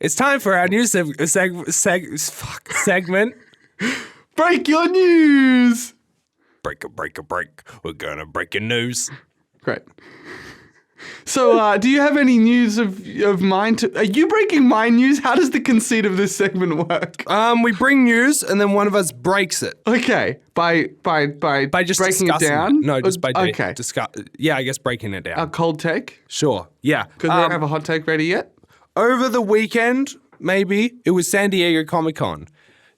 It's time for our new segment. Break your news. Break. We're gonna break your news. Great. So, do you have any news of mine? Are you breaking my news? How does the conceit of this segment work? We bring news and then one of us breaks it. Okay, by just breaking it discussing down. No, just by okay. Yeah, I guess breaking it down. A cold take. Sure. Yeah. Because we don't have a hot take ready yet. Over the weekend, maybe it was San Diego Comic-Con.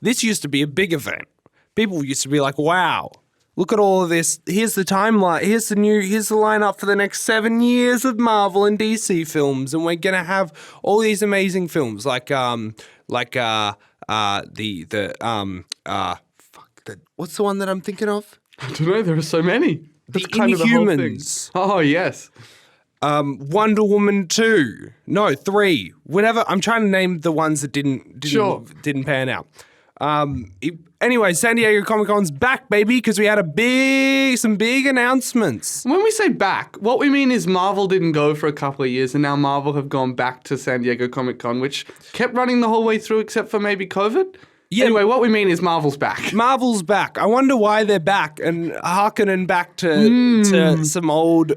This used to be a big event. People used to be like, "Wow, look at all of this. Here's the timeline. Here's the lineup for the next 7 years of Marvel and DC films, and we're gonna have all these amazing films what's the one that I'm thinking of? I don't know. There are so many. That's The kind of the whole thing. Inhumans. Oh yes. Wonder Woman 2. No, 3. Whatever. I'm trying to name the ones that didn't pan out. Anyway, San Diego Comic-Con's back, baby, because we had some big announcements. When we say back, what we mean is Marvel didn't go for a couple of years, and now Marvel have gone back to San Diego Comic-Con, which kept running the whole way through except for maybe COVID. Yeah. Anyway, what we mean is Marvel's back. Marvel's back. I wonder why they're back and hearkening back to some old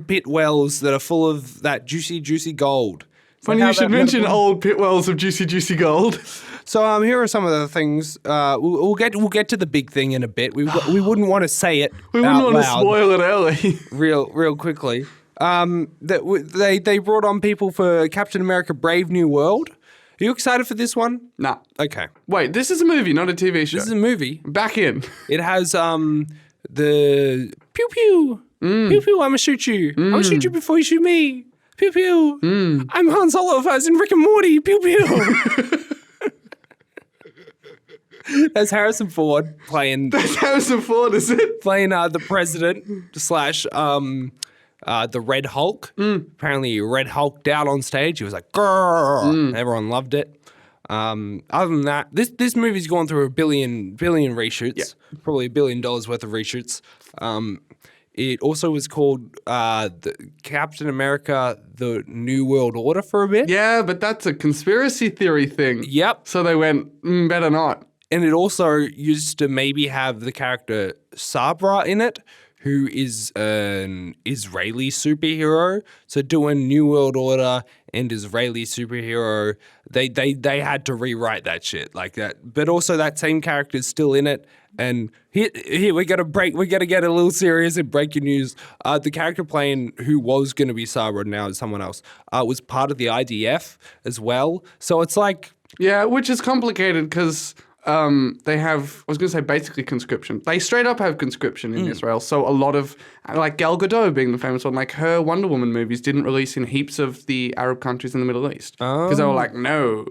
pit wells that are full of that juicy gold. Funny you should mention old pit wells of juicy gold. So here are some of the things. We'll get to the big thing in a bit. We wouldn't want to say it. We wouldn't want to spoil it early. real quickly. They brought on people for Captain America: Brave New World. Are you excited for this one? Nah. Okay. Wait, this is a movie, not a TV show. This is a movie. Back in. It has the pew pew. Pew pew, I'ma shoot you. I'ma shoot you before you shoot me. Pew pew. I'm Han Solo if I was in Rick and Morty. Pew pew. That's Harrison Ford playing. That's Harrison Ford, is it? Playing the president / the Red Hulk. Apparently, Red Hulked out on stage. He was like, grrr. Everyone loved it. Other than that, this movie's gone through a billion reshoots. Probably $1 billion worth of reshoots. It also was called the Captain America: The New World Order for a bit. Yeah, but that's a conspiracy theory thing. Yep. So they went, better not. And it also used to maybe have the character Sabra in it, who is an Israeli superhero. So doing New World Order and Israeli superhero, they had to rewrite that shit like that. But also that same character is still in it. And here we gotta get a little serious and break your news. The character playing who was gonna be Sabra now is someone else. Was part of the IDF as well. So it's like, yeah, which is complicated because. They have, I was going to say basically conscription. They straight up have conscription in Israel. So a lot of, like Gal Gadot being the famous one, like her Wonder Woman movies didn't release in heaps of the Arab countries in the Middle East. Because they were like, no.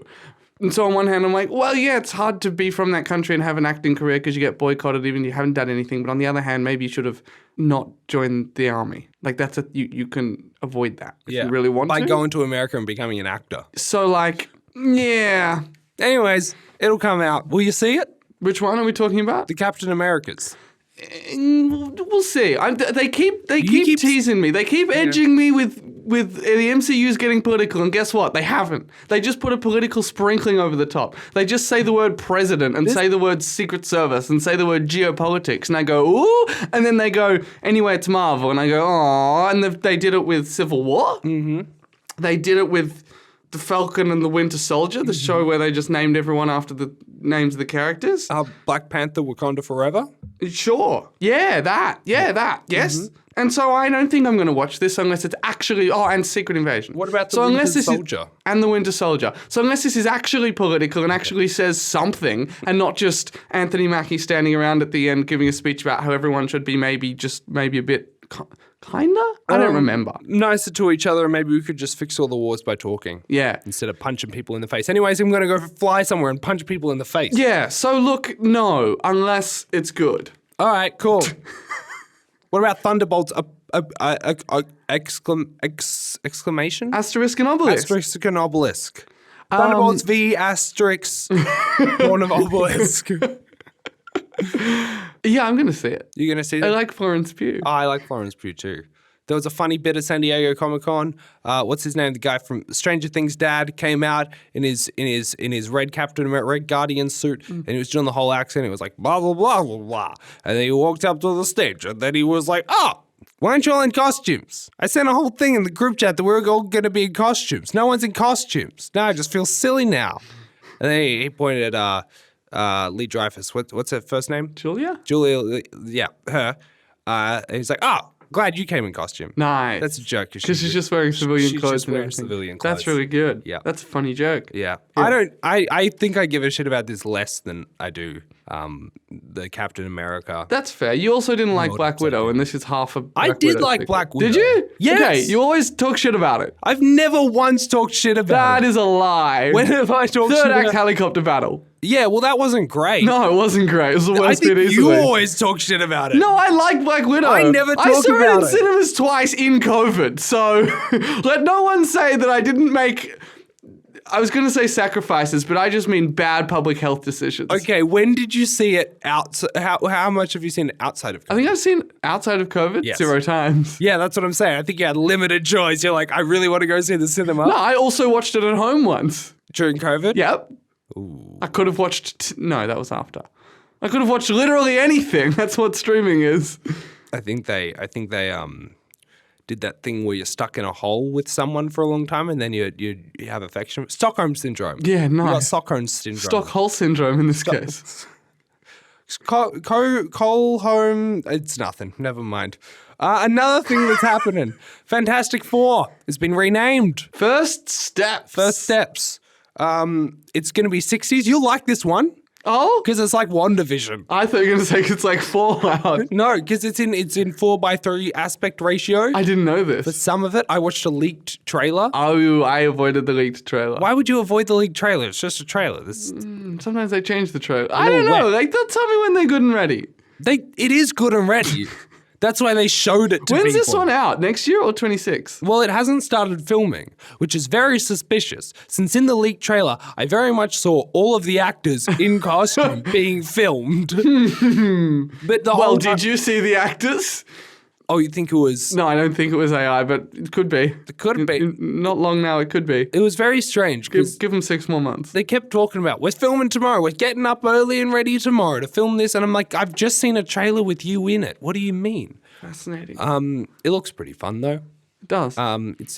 And so on one hand, I'm like, well, yeah, it's hard to be from that country and have an acting career because you get boycotted even if you haven't done anything. But on the other hand, maybe you should have not joined the army. Like that's you can avoid that if you really want to. By going to America and becoming an actor. So like, yeah. Anyways, it'll come out. Will you see it? Which one are we talking about? The Captain Americas. We'll see. They keep teasing me. They keep edging me with the MCU's getting political, and guess what? They haven't. They just put a political sprinkling over the top. They just say the word president and say the word Secret Service and say the word geopolitics, and I go, ooh, and then they go, anyway, it's Marvel, and I go, oh, and they did it with Civil War. Mm-hmm. They did it with The Falcon and the Winter Soldier, the show where they just named everyone after the names of the characters. Black Panther, Wakanda Forever? Sure. Yeah, that. Yes. Mm-hmm. And so I don't think I'm going to watch this unless it's actually... Oh, and Secret Invasion. What about the Winter Soldier? And the Winter Soldier. So unless this is actually political and actually says something and not just Anthony Mackie standing around at the end giving a speech about how everyone should be maybe a bit... Kinda? I don't remember. Nicer to each other, and maybe we could just fix all the wars by talking. Yeah. Instead of punching people in the face. Anyways, I'm going to go fly somewhere and punch people in the face. Yeah, so look, no, unless it's good. All right, cool. What about Thunderbolts? Exclamation? Asterisk and obelisk. Asterisk and obelisk. Thunderbolts v asterisk Dawn of Obelisk. Yeah, I'm going to see it. You're going to see it? I like Florence Pugh. Oh, I like Florence Pugh too. There was a funny bit at San Diego Comic-Con. What's his name? The guy from Stranger Things' dad came out in his red Red Guardian suit, and he was doing the whole accent. It was like blah blah blah blah blah, and then he walked up to the stage, and then he was like, "Oh, why aren't you all in costumes? I sent a whole thing in the group chat that we were all going to be in costumes. No one's in costumes. Now I just feel silly now." And then he pointed at Lee Dreyfus. What's her first name? Julia, yeah, her. And he's like, "Oh, glad you came in costume." nice. That's a joke Because she's just wearing civilian clothes. Just and wearing everything. civilian clothes. That's really good. Yeah. That's a funny joke. Yeah. I think I give a shit about this less than I do the Captain America. That's fair. You also didn't like Lord, Black it's Widow, okay. and this is half a I Black did Widow like thing. Black Widow. Did you? Yes. Okay, you always talk shit about it. I've never once talked shit about That it. is a lie. When have I talked shit Third act about helicopter battle. Yeah, well, that wasn't great. No, it wasn't great. It was the I worst think bit you easily. always talk shit about it. No, I like Black Widow. I never I talk saw about it in it. cinemas twice in COVID, so let no one say that I didn't make. I was going to say sacrifices, but I just mean bad public health decisions. Okay, when did you see it outside? How much have you seen it outside of COVID? I think I've seen outside of COVID Yes. 0 times. Yeah, that's what I'm saying. I think you had limited choice. You're like, I really want to go see the cinema No, I also watched it at home once. during COVID. Yep. I could have watched. No, that was after. I could have watched literally anything. That's what streaming is. I think they did that thing where you're stuck in a hole with someone for a long time and then you have affection. Stockholm syndrome. Yeah, You got nice. Stockholm syndrome. Stockholm syndrome in this case. Cole home. It's nothing. Never mind. Another thing that's happening. Fantastic Four has been renamed. First steps. First steps. It's going to be 60s. You'll like this one Oh, because it's like WandaVision. I thought you were going to say it's like Fallout. No, because it's in 4:3 aspect ratio. I didn't know this. Some of it, I watched a leaked trailer. Oh, I avoided the leaked trailer. Why would you avoid the leaked trailer? It's just a trailer. Sometimes they change the trailer. I little don't know. wet. Like, they'll tell me when they're good and ready. It is good and ready. That's why they showed it to When's people. this one out? Next year or 26? Well, it hasn't started filming, which is very suspicious, since in the leaked trailer, I very much saw all of the actors in costume being filmed. But the whole time- Did you see the actors? Oh, you think it was... No, I don't think it was AI, but it could be. It could be. Not long now, it could be. It was very strange, because Give them 6 more months. they kept talking about, we're filming tomorrow, we're getting up early and ready tomorrow to film this, and I'm like, I've just seen a trailer with you in it. What do you mean? Fascinating. It looks pretty fun, though. It does.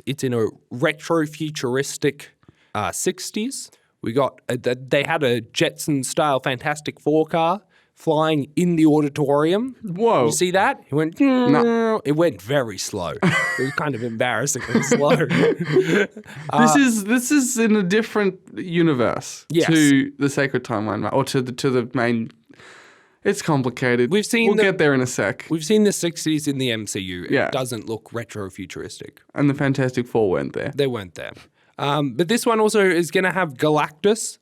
It's in a retro futuristic 60s. We got they had a Jetson style Fantastic Four car flying in the auditorium. Whoa. You see that? It went. No. It went very slow. It was kind of embarrassingly slow. This is in a different universe Yes. to the Sacred Timeline, right? Or to the main. It's complicated. We've seen We'll get there in a sec. We've seen the 60s in the MCU. Yeah. It doesn't look retro futuristic. And the Fantastic Four weren't there. They weren't there. But this one also is going to have Galactus.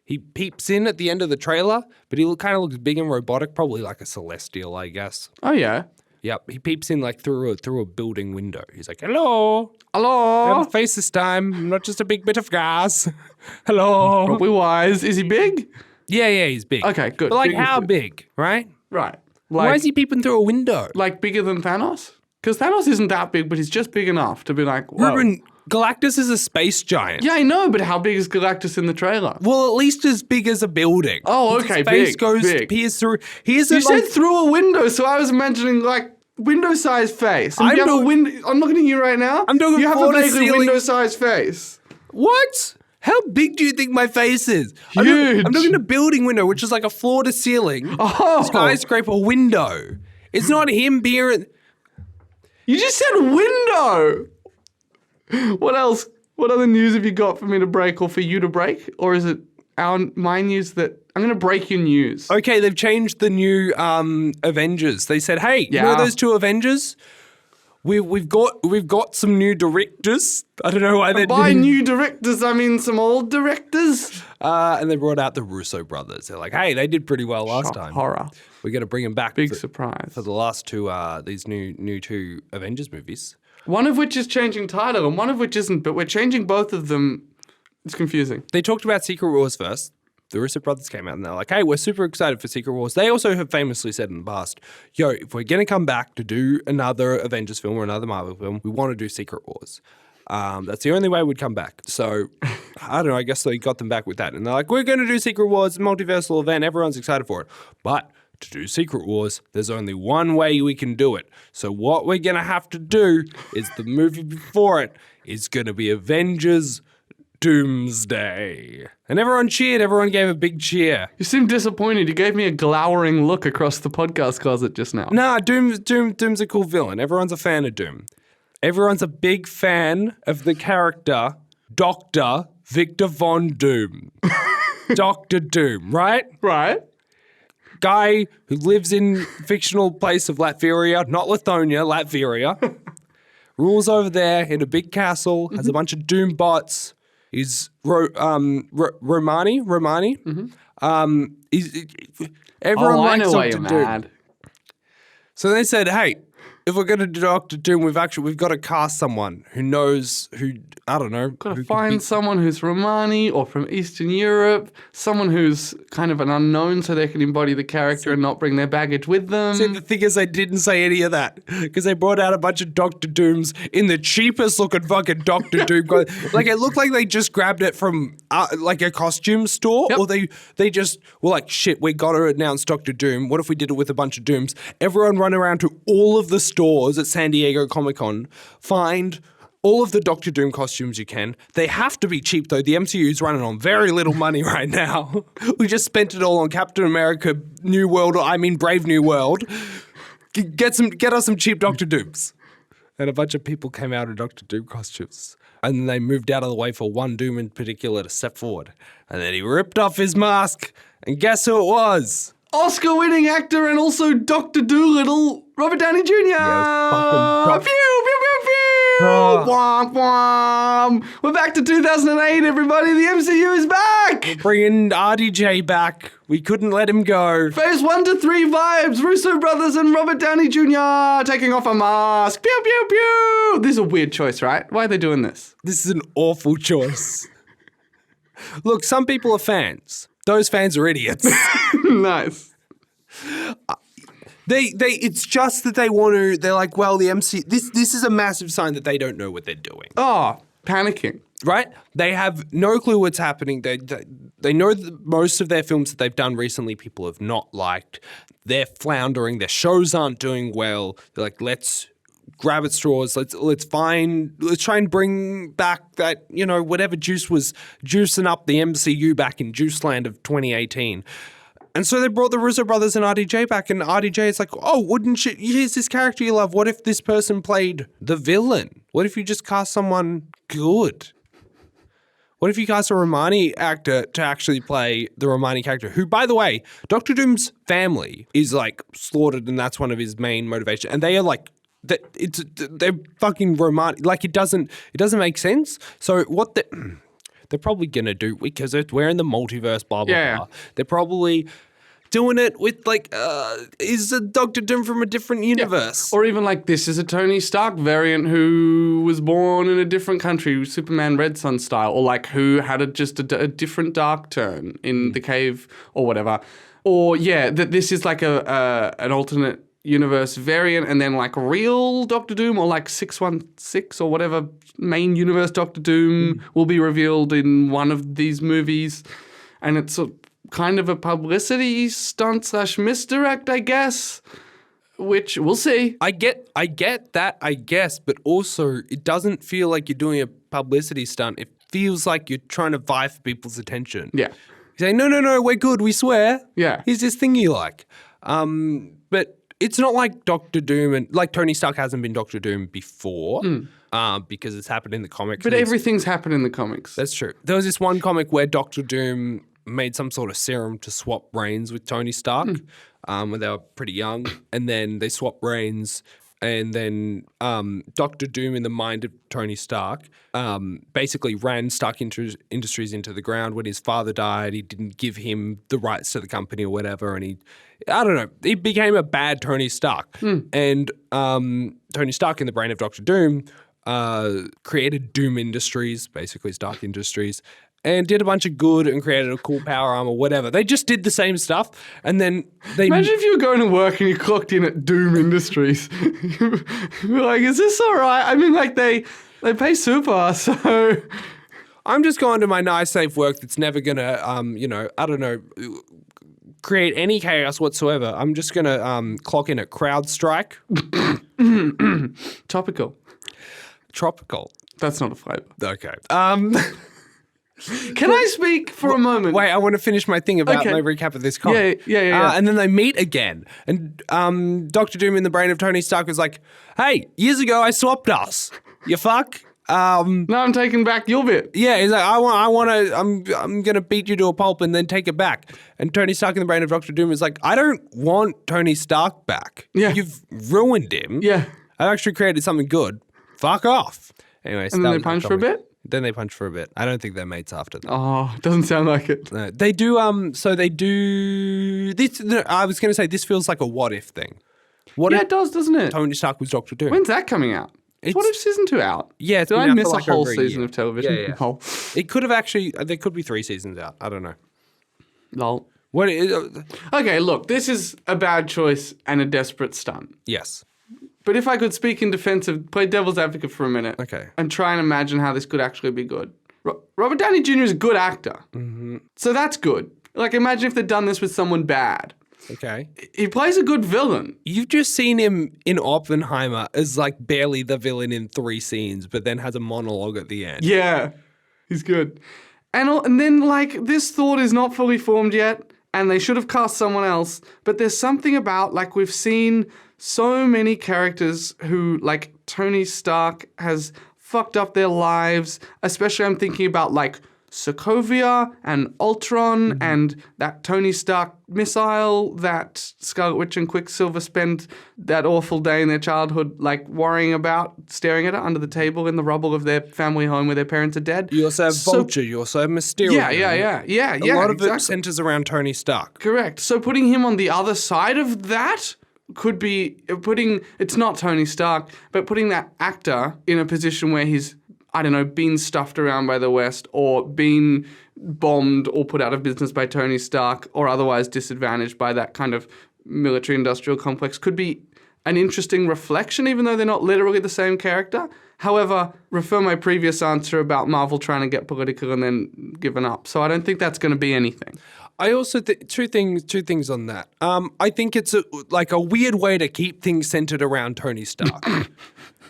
He peeps in at the end of the trailer, but he kind of looks big and robotic, probably like a Celestial, I guess. Oh yeah. Yep, he peeps in like through a building window. He's like, "Hello, I Hello. have a face this time. I'm not just a big bit of gas. Hello." Probably wise. Is he big? Yeah, he's big. Okay, good. But like, Big is how good. big, right? Right. Why is he peeping through a window? like bigger than Thanos? Because Thanos isn't that big, but he's just big enough to be like, whoa. Reuben, Galactus is a space giant. Yeah, I know, but how big is Galactus in the trailer? Well, at least as big as a building. Oh, His okay, face big. peers through. He isn't You said like, through a window, so I was imagining like window-sized face. And I'm you have a doing- window. I'm looking at you right now. I'm doing You have a floor to vaguely ceiling- window-sized face. What? How big do you think my face is? Huge. I'm looking at a building window, which is like a floor to ceiling Oh, skyscraper window. It's not him being. you just said window. What else? What other news have you got for me to break or for you to break? Or is it my news that I'm going to break your news? Okay, they've changed the new Avengers. They said, "Hey, you know Yeah. those two Avengers? We've got some new directors. I don't know why they're By doing. new directors, I mean some old directors. And they brought out the Russo brothers. They're like, "Hey, they did pretty well last time. Horror. We're gonna bring them back Big for, surprise. for the last two these new two Avengers movies." One of which is changing title and one of which isn't, but we're changing both of them. It's confusing. They talked about Secret Wars first. the Russo brothers came out and they're like, hey, we're super excited for Secret Wars. They also have famously said in the past, yo, if we're going to come back to do another Avengers film or another Marvel film, we want to do Secret Wars. That's the only way we'd come back. So, I don't know, I guess they got them back with that. And they're like, we're going to do Secret Wars, multiversal event, everyone's excited for it. But to do Secret Wars, there's only one way we can do it. So what we're going to have to do is the movie before it is going to be Avengers Doomsday. And everyone cheered. Everyone gave a big cheer. You seem disappointed. You gave me a glowering look across the podcast closet just now. Nah, Doom's a cool villain. Everyone's a fan of Doom. Everyone's a big fan of the character Dr. Victor Von Doom. Dr. Doom, right? Right. Guy who lives in fictional place of Latveria, not Lithonia, Latveria. Rules over there in a big castle, has a bunch of Doom bots. He's Romani. Everyone I likes know why Dr. you're Doom. mad. So they said, hey, if we're going to do Doctor Doom, we've got to cast someone who I don't know. Got to find someone who's Romani or from Eastern Europe, someone who's kind of an unknown so they can embody the character and not bring their baggage with them. See, the thing is, they didn't say any of that because they brought out a bunch of Doctor Dooms in the cheapest looking fucking Doctor Doom. Like, it looked like they just grabbed it from like a costume store, or they just were like, shit, we got to announce Doctor Doom. What if we did it with a bunch of Dooms? Everyone run around to all of the stores at San Diego Comic-Con, find all of the Doctor Doom costumes you can. They have to be cheap, though. The MCU's running on very little money right now. We just spent it all on Captain America, Brave New World. Get us some cheap Doctor Dooms. And a bunch of people came out in Doctor Doom costumes. And then they moved out of the way for one Doom in particular to step forward. And then he ripped off his mask. And guess who it was? Oscar-winning actor and also Dr. Dolittle, Robert Downey Jr. Yeah, Pew, pew, pew, pew. Womp, womp. We're back to 2008, everybody. The MCU is back. Bringing RDJ back. We couldn't let him go. Phase 1 to 3 vibes. Russo brothers and Robert Downey Jr. taking off a mask. Pew, pew, pew. This is a weird choice, right? Why are they doing this? This is an awful choice. Look, some people are fans. Those fans are idiots. Nice. It's just that they're like, well, the MC, this is a massive sign that they don't know what they're doing. Oh, panicking. Right? They have no clue what's happening. They know that most of their films that they've done recently, people have not liked. They're floundering. Their shows aren't doing well. They're like, let's grab at straws. Let's try and bring back that, whatever juice was juicing up the MCU back in Juiceland of 2018. And so they brought the Russo brothers and RDJ back, and RDJ is like, oh, wouldn't you? Here's this character you love. What if this person played the villain? What if you just cast someone good? What if you cast a Romani actor to actually play the Romani character, who, by the way, Doctor Doom's family is like slaughtered, and that's one of his main motivations. And they are like, they're fucking Romani. Like, it doesn't make sense. So what they're probably gonna do, because we're in the multiverse, blah blah blah. They're probably doing it with like, is a Doctor Doom from a different universe, or even like this is a Tony Stark variant who was born in a different country, Superman Red Sun style, or like who had just a different dark turn in the cave or whatever, or that this is like an alternate universe variant, and then like real Doctor Doom, or like 616 or whatever main universe Doctor Doom will be revealed in one of these movies, and it's kind of a publicity stunt / misdirect, I guess, which we'll see. I get that, I guess, but also it doesn't feel like you're doing a publicity stunt. It feels like you're trying to vie for people's attention. Yeah. You say, no, we're good, we swear. Yeah. Here's this thing you like. But it's not like Doctor Doom, and like Tony Stark hasn't been Doctor Doom before, because it's happened in the comics. But everything's happened in the comics. That's true. There was this one comic where Doctor Doom made some sort of serum to swap brains with Tony Stark when they were pretty young, and then they swapped brains, and then Doctor Doom, in the mind of Tony Stark, basically ran Stark Industries into the ground. When his father died, he didn't give him the rights to the company or whatever, and he became a bad Tony Stark. And Tony Stark, in the brain of Doctor Doom, created Doom Industries, basically Stark Industries, and did a bunch of good and created a cool power armor, whatever. They just did the same stuff, and then they... Imagine if you were going to work and you clocked in at Doom Industries. You were like, is this all right? I mean, like, they pay super, so... I'm just going to my nice, safe work that's never going to, I don't know, create any chaos whatsoever. I'm just going to clock in at CrowdStrike. Topical. Tropical. That's not a flavour. Okay. Can I speak for a moment? Wait, I want to finish my thing about my recap of this comic. Yeah. And then they meet again. And Dr. Doom in the brain of Tony Stark was like, hey, years ago I swapped us. You fuck? No, I'm taking back your bit. Yeah, he's like, I'm gonna beat you to a pulp and then take it back. And Tony Stark in the brain of Dr. Doom is like, I don't want Tony Stark back. Yeah. You've ruined him. Yeah. I've actually created something good. Fuck off. Anyway, and then they punch for a bit? Then they punch for a bit. I don't think they're mates after that. Oh, doesn't sound like it. No, they do, so they do this. No, I was gonna say this feels like a what if thing. What if it does, doesn't it? Tony Stark was Dr. Doom? When's that coming out? What if season 2 out? Yeah, did I miss a whole season of television? Yeah. Oh. It could have actually. There could be 3 seasons out. I don't know. Lol. What? Okay, look, this is a bad choice and a desperate stunt. Yes. But if I could speak in defense of, play devil's advocate for a minute, Okay. and try and imagine how this could actually be good. Robert Downey Jr. is a good actor, so that's good. Like, imagine if they'd done this with someone bad. Okay. He plays a good villain. You've just seen him in Oppenheimer as like barely the villain in 3 scenes, but then has a monologue at the end. Yeah, he's good. And then, like, this thought is not fully formed yet, and they should have cast someone else, but there's something about, like, we've seen so many characters who, like, Tony Stark has fucked up their lives, especially I'm thinking about, like, Sokovia and Ultron and that Tony Stark missile that Scarlet Witch and Quicksilver spend that awful day in their childhood, like, worrying about, staring at it under the table in the rubble of their family home where their parents are dead. You also have Vulture, you also have Mysterio. Yeah. A lot of it centers around Tony Stark. Correct. So putting him on the other side of that could be it's not Tony Stark, but putting that actor in a position where he's, I don't know, been stuffed around by the West or been bombed or put out of business by Tony Stark or otherwise disadvantaged by that kind of military-industrial complex could be an interesting reflection, even though they're not literally the same character. However, refer my previous answer about Marvel trying to get political and then giving up. So I don't think that's going to be anything. I also two things on that. I think it's a weird way to keep things centered around Tony Stark.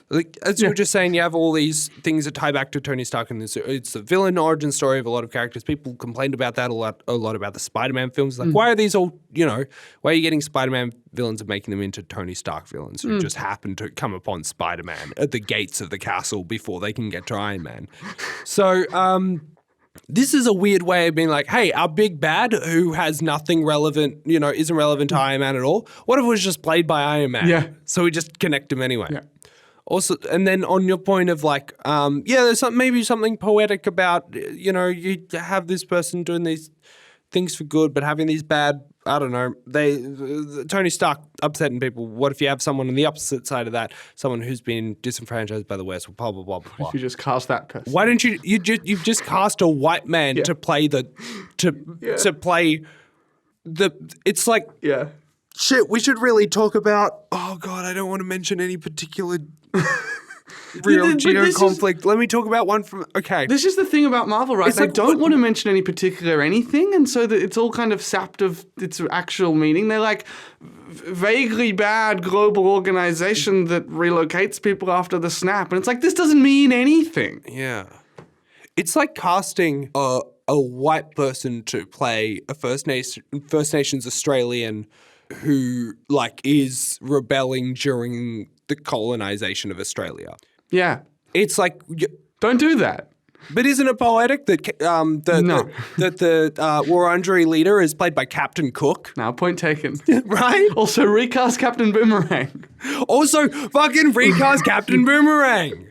Like, as you were just saying, you have all these things that tie back to Tony Stark, and it's the villain origin story of a lot of characters. People complained about that a lot about the Spider-Man films. Like, why are these all, why are you getting Spider-Man villains and making them into Tony Stark villains who just happen to come upon Spider-Man at the gates of the castle before they can get to Iron Man? So, this is a weird way of being like, hey, our big bad who has nothing relevant, isn't relevant to Iron Man at all. What if it was just played by Iron Man? Yeah. So we just connect him anyway. Yeah. Also, and then on your point of like, there's maybe something poetic about, you have this person doing these things for good, but having these bad, I don't know, Tony Stark upsetting people. What if you have someone on the opposite side of that, someone who's been disenfranchised by the West, blah, blah, blah, blah. If you just cast that person. Why don't you've just cast a white man to play to play it's like, shit, we should really talk about, oh God, I don't want to mention any particular real conflict. Let me talk about one from, okay. This is the thing about Marvel, right? They don't want to mention any particular anything, and so that it's all kind of sapped of its actual meaning. They're like vaguely bad global organization that relocates people after the snap, and it's like, this doesn't mean anything. Yeah. It's like casting a white person to play a First Nations Australian who, like, is rebelling during the colonization of Australia. Yeah. It's like... Don't do that. But isn't it poetic that the Wurundjeri leader is played by Captain Cook? Now, point taken. Right? Also, recast Captain Boomerang. Also, fucking recast Captain Boomerang.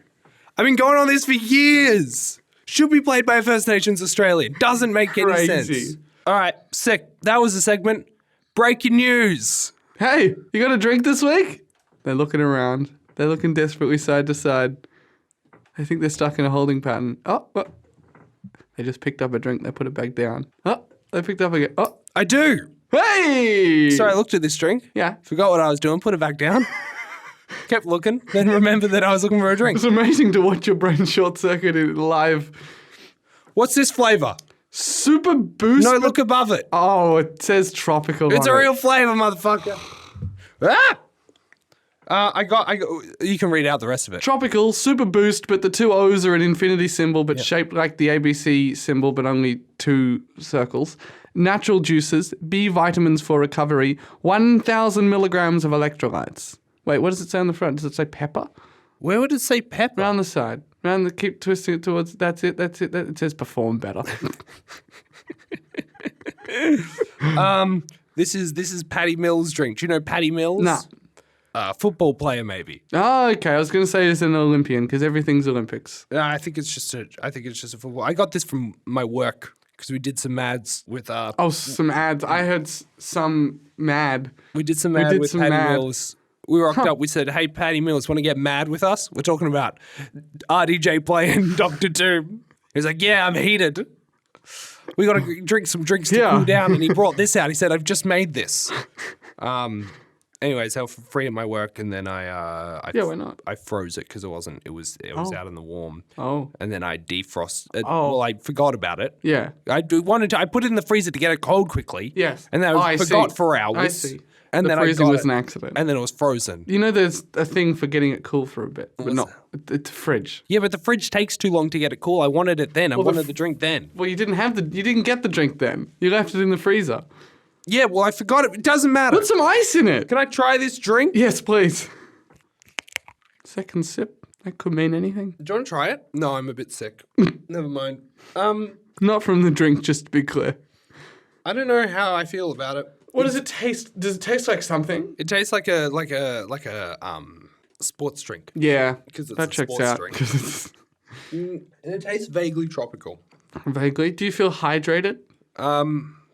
I've been going on this for years. Should be played by a First Nations Australian. Doesn't make any sense. All right, sick. That was the segment. Breaking news. Hey, you got a drink this week? They're looking around. They're looking desperately side to side. I think they're stuck in a holding pattern. Oh, They just picked up a drink. They put it back down. Oh, they picked up again. Oh, I do. hey! Sorry, I looked at this drink. Yeah. Forgot what I was doing. Put it back down. Kept looking. Then remembered that I was looking for a drink. It's amazing to watch your brain short circuit in live. What's this flavor? Super boost. No, look above it. Oh, it says tropical. It's on a it. real flavor, motherfucker. Ah! I got. You can read out the rest of it. Tropical, super boost, but the two O's are an infinity symbol, but shaped like the ABC symbol, but only 2 circles. Natural juices, B vitamins for recovery, 1,000 milligrams of electrolytes. Wait, what does it say on the front? Does it say pepper? Where would it say pepper? Round the side. Keep twisting it towards, that's it. It says perform better. This is Patty Mills' drink. Do you know Patty Mills? Nah. Football player, maybe. Oh, okay. I was going to say it's an Olympian because everything's Olympics. I think it's just a football. I got this from my work because we did some ads with. Oh, some ads. I heard some mad. We did some ad with Patty mad. Mills. We rocked up. We said, "Hey, Patty Mills, want to get mad with us?" We're talking about RDJ playing Doctor Doom. He's like, "Yeah, I'm heated. We got to drink some drinks to cool down." And he brought this out. He said, "I've just made this." Anyways, I was free at my work, and then why not? I froze it because it was out in the warm. Oh. And then I defrosted. Oh. Well, I forgot about it. Yeah. I put it in the freezer to get it cold quickly. Yes. And then I forgot see. for hours. I see. And the then freezing I got was it, an accident. and then it was frozen. You know, there's a thing for getting it cool for a bit, but What's not. It's a fridge. Yeah, but the fridge takes too long to get it cool. I wanted it then. I wanted the drink then. Well, you didn't get the drink then. You left it in the freezer. Yeah, well, I forgot it. It doesn't matter. Put some ice in it. Can I try this drink? Yes, please. Second sip. That could mean anything. Do you want to try it? No, I'm a bit sick. Never mind. Not from the drink, just to be clear. I don't know how I feel about it. What does it taste? Does it taste like something? It tastes like a sports drink. Yeah, Because it's that a checks sports out. drink. 'Cause it's And it tastes vaguely tropical. vaguely. Do you feel hydrated?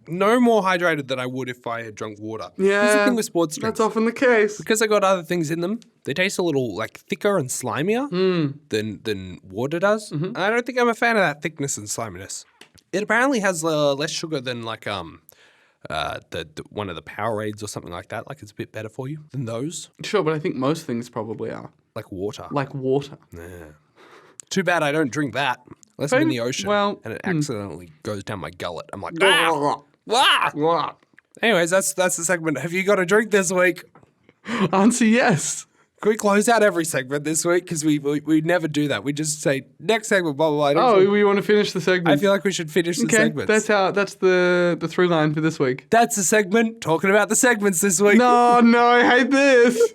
No more hydrated than I would if I had drunk water. Yeah, Here's the thing with sports drinks. That's often the case. Because I got other things in them, they taste a little like thicker and slimier than water does. And I don't think I'm a fan of that thickness and sliminess. It apparently has less sugar than like the one of the Powerades or something like that. Like it's a bit better for you than those. Sure, but I think most things probably are. Like water. Like water. Yeah. Too bad I don't drink that. Unless I'm in the ocean well, and it accidentally goes down my gullet. I'm like, ah! Ah! Anyways, that's the segment. Have you got a drink this week? Answer yes. Can we close out every segment this week? Because we never do that. We just say, next segment, blah, blah, blah. Oh, we want to finish the segment. I feel like we should finish the segments. That's the through line for this week. That's the segment. Talking about the segments this week. No, I hate this.